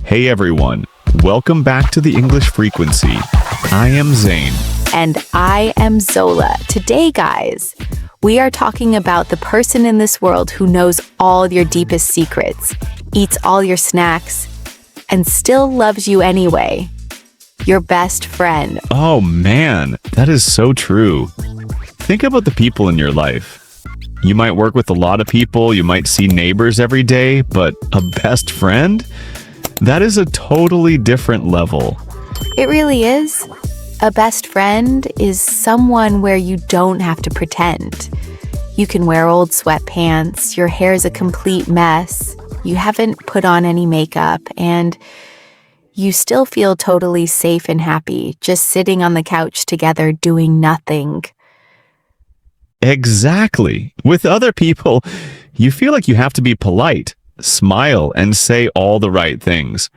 Hey everyone, welcome back to the English Frequency. I am Zane. And I am Zola. Today, guys, we are talking about the person in this world who knows all your deepest secrets, eats all your snacks, and still loves you anyway. Your best friend. Oh man, that is so true. Think about the people in your life. You might work with a lot of people, you might see neighbors every day, but a best friend? That is a totally different level. It really is. A best friend is someone where you don't have to pretend. You can wear old sweatpants, your hair's a complete mess, you haven't put on any makeup, and you still feel totally safe and happy just sitting on the couch together doing nothing. Exactly. With other people, you feel like you have to be polite, smile, and say all the right things.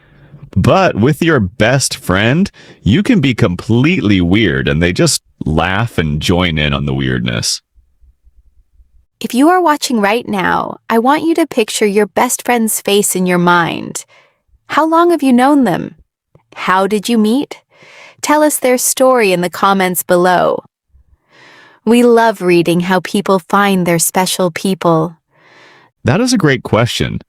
But with your best friend, you can be completely weird and they just laugh and join in on the weirdness. If you are watching right now, I want you to picture your best friend's face in your mind. How long have you known them? How did you meet? Tell us their story in the comments below. We love reading how people find their special people. That is a great question.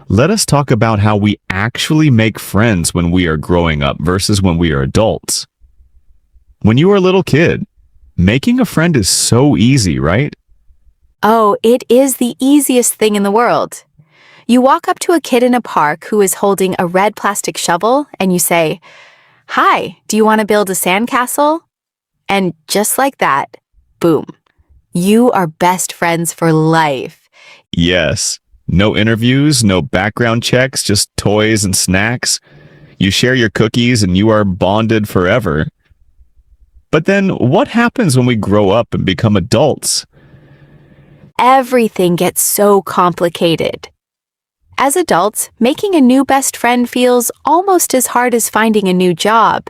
Let us talk about how we actually make friends when we are growing up versus when we are adults. When you were a little kid, making a friend is so easy, right? Oh, it is the easiest thing in the world. You walk up to a kid in a park who is holding a red plastic shovel and you say, "Hi, do you want to build a sandcastle?" And just like that, boom, you are best friends for life. Yes. No interviews, no background checks, just toys and snacks. You share your cookies and you are bonded forever. But then what happens when we grow up and become adults? Everything gets so complicated. As adults, making a new best friend feels almost as hard as finding a new job.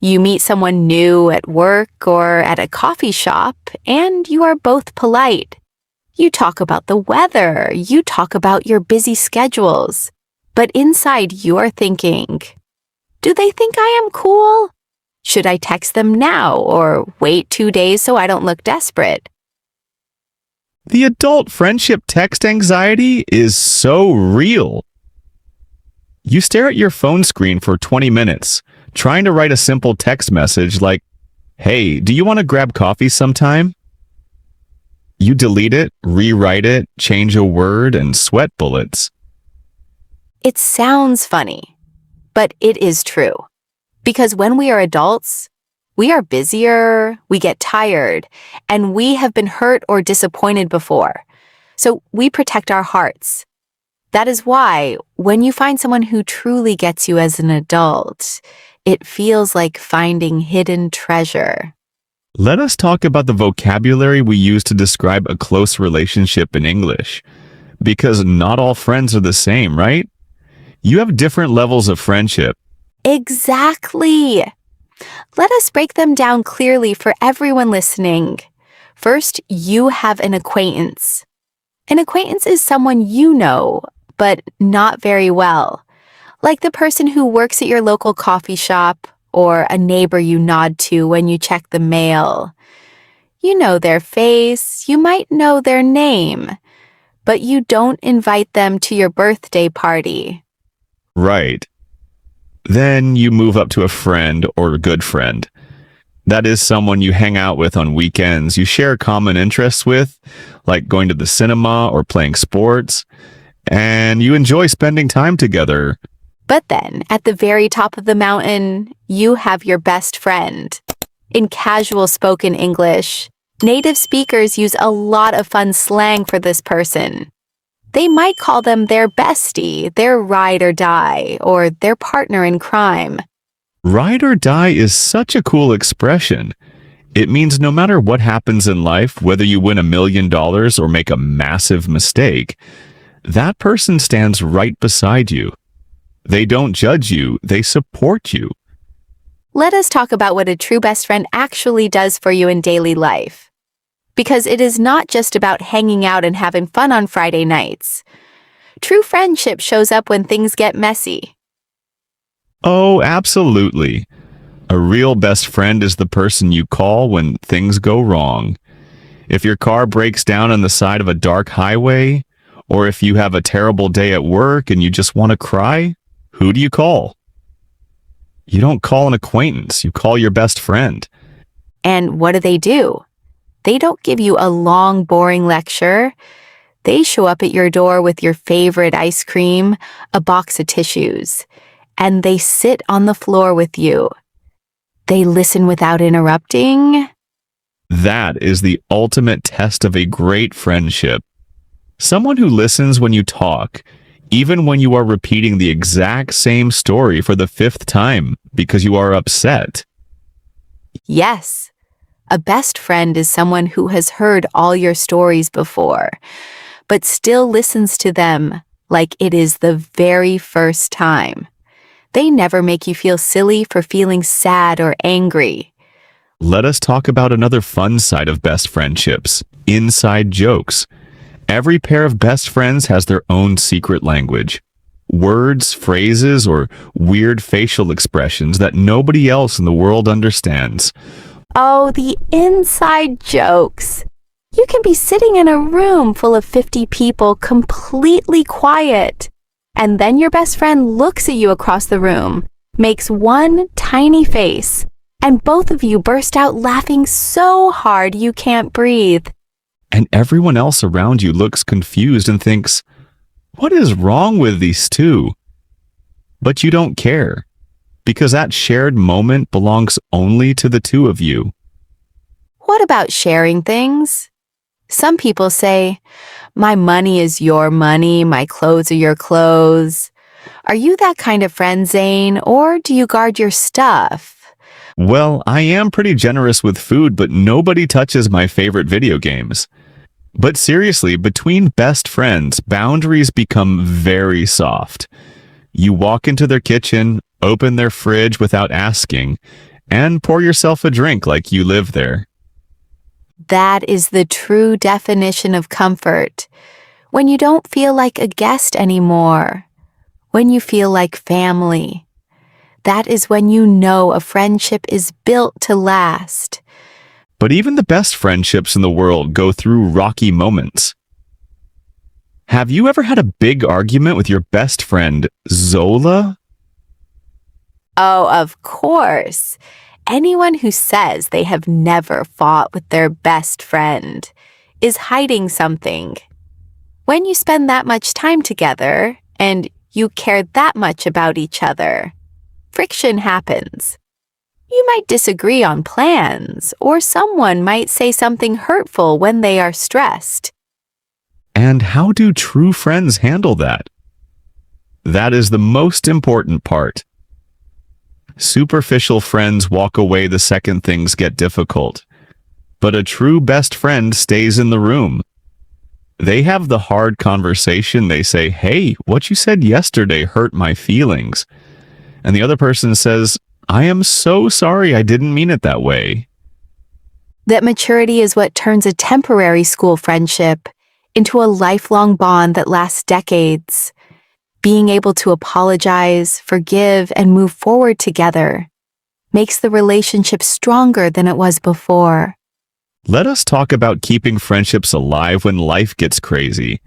You meet someone new at work or at a coffee shop, and you are both polite. You talk about the weather, you talk about your busy schedules. But inside you're thinking, do they think I am cool? Should I text them now or wait 2 days so I don't look desperate? The adult friendship text anxiety is so real. You stare at your phone screen for 20 minutes, trying to write a simple text message like, "Hey, do you want to grab coffee sometime?" You delete it, rewrite it, change a word, and sweat bullets. It sounds funny, but it is true. Because when we are adults, we are busier, we get tired, and we have been hurt or disappointed before. So we protect our hearts. That is why, when you find someone who truly gets you as an adult, it feels like finding hidden treasure. Let us talk about the vocabulary we use to describe a close relationship in English. Because not all friends are the same, right? You have different levels of friendship. Exactly. Let us break them down clearly for everyone listening. First, you have an acquaintance. An acquaintance is someone you know, but not very well. Like the person who works at your local coffee shop, or a neighbor you nod to when you check the mail. You know their face, you might know their name, but you don't invite them to your birthday party. Right. Then you move up to a friend or a good friend. That is someone you hang out with on weekends, you share common interests with, like going to the cinema or playing sports, and you enjoy spending time together. But then, at the very top of the mountain, you have your best friend. In casual spoken English, native speakers use a lot of fun slang for this person. They might call them their bestie, their ride or die, or their partner in crime. Ride or die is such a cool expression. It means no matter what happens in life, whether you win $1 million or make a massive mistake, that person stands right beside you. They don't judge you, they support you. Let us talk about what a true best friend actually does for you in daily life. Because it is not just about hanging out and having fun on Friday nights. True friendship shows up when things get messy. Oh, absolutely. A real best friend is the person you call when things go wrong. If your car breaks down on the side of a dark highway, or if you have a terrible day at work and you just want to cry, who do you call? You don't call an acquaintance, you call your best friend. And what do? They don't give you a long, boring lecture. They show up at your door with your favorite ice cream, a box of tissues, and they sit on the floor with you. They listen without interrupting. That is the ultimate test of a great friendship. Someone who listens when you talk, even when you are repeating the exact same story for the fifth time because you are upset. Yes, a best friend is someone who has heard all your stories before, but still listens to them like it is the very first time. They never make you feel silly for feeling sad or angry. Let us talk about another fun side of best friendships, inside jokes. Every pair of best friends has their own secret language. Words, phrases, or weird facial expressions that nobody else in the world understands. Oh, the inside jokes. You can be sitting in a room full of 50 people completely quiet, and then your best friend looks at you across the room, makes one tiny face, and both of you burst out laughing so hard you can't breathe. And everyone else around you looks confused and thinks, what is wrong with these two? But you don't care, because that shared moment belongs only to the two of you. What about sharing things? Some people say, my money is your money, my clothes are your clothes. Are you that kind of friend, Zane, or do you guard your stuff? Well, I am pretty generous with food, but nobody touches my favorite video games. But seriously, between best friends, boundaries become very soft. You walk into their kitchen, open their fridge without asking, and pour yourself a drink like you live there. That is the true definition of comfort. When you don't feel like a guest anymore. When you feel like family. That is when you know a friendship is built to last. But even the best friendships in the world go through rocky moments. Have you ever had a big argument with your best friend, Zola? Oh, of course. Anyone who says they have never fought with their best friend is hiding something. When you spend that much time together and you care that much about each other, friction happens. You might disagree on plans, or someone might say something hurtful when they are stressed. And how do true friends handle that? That is the most important part. Superficial friends walk away the second things get difficult, but a true best friend stays in the room. They have the hard conversation. They say, hey, what you said yesterday hurt my feelings. And the other person says, I am so sorry, I didn't mean it that way. That maturity is what turns a temporary school friendship into a lifelong bond that lasts decades. Being able to apologize, forgive, and move forward together makes the relationship stronger than it was before. Let us talk about keeping friendships alive when life gets crazy.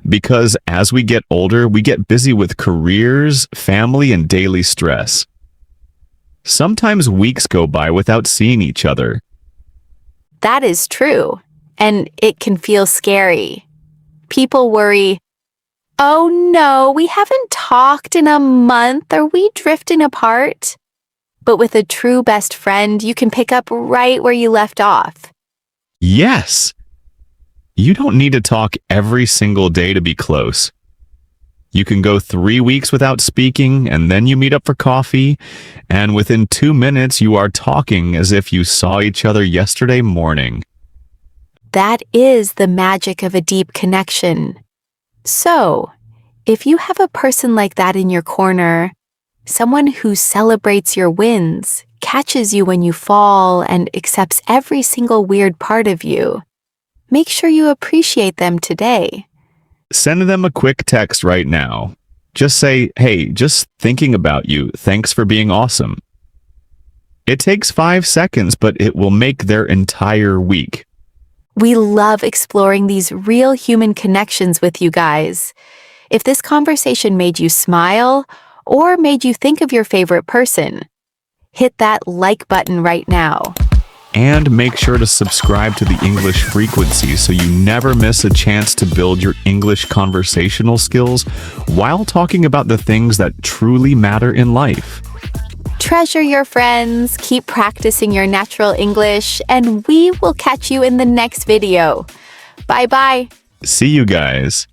Because as we get older, we get busy with careers, family, and daily stress. Sometimes weeks go by without seeing each other. That is true, and it can feel scary. People worry, oh no, we haven't talked in a month. Are we drifting apart? But with a true best friend, you can pick up right where you left off. Yes! You don't need to talk every single day to be close. You can go 3 weeks without speaking, and then you meet up for coffee, and within 2 minutes you are talking as if you saw each other yesterday morning. That is the magic of a deep connection. So, if you have a person like that in your corner, someone who celebrates your wins, catches you when you fall, and accepts every single weird part of you, make sure you appreciate them today. Send them a quick text right now. Just say, hey, just thinking about you. Thanks for being awesome. It takes 5 seconds, but it will make their entire week. We love exploring these real human connections with you guys. If this conversation made you smile or made you think of your favorite person, hit that like button right now. And make sure to subscribe to the English Frequency so you never miss a chance to build your English conversational skills while talking about the things that truly matter in life. Treasure your friends, keep practicing your natural English, and we will catch you in the next video. Bye-bye. See you guys.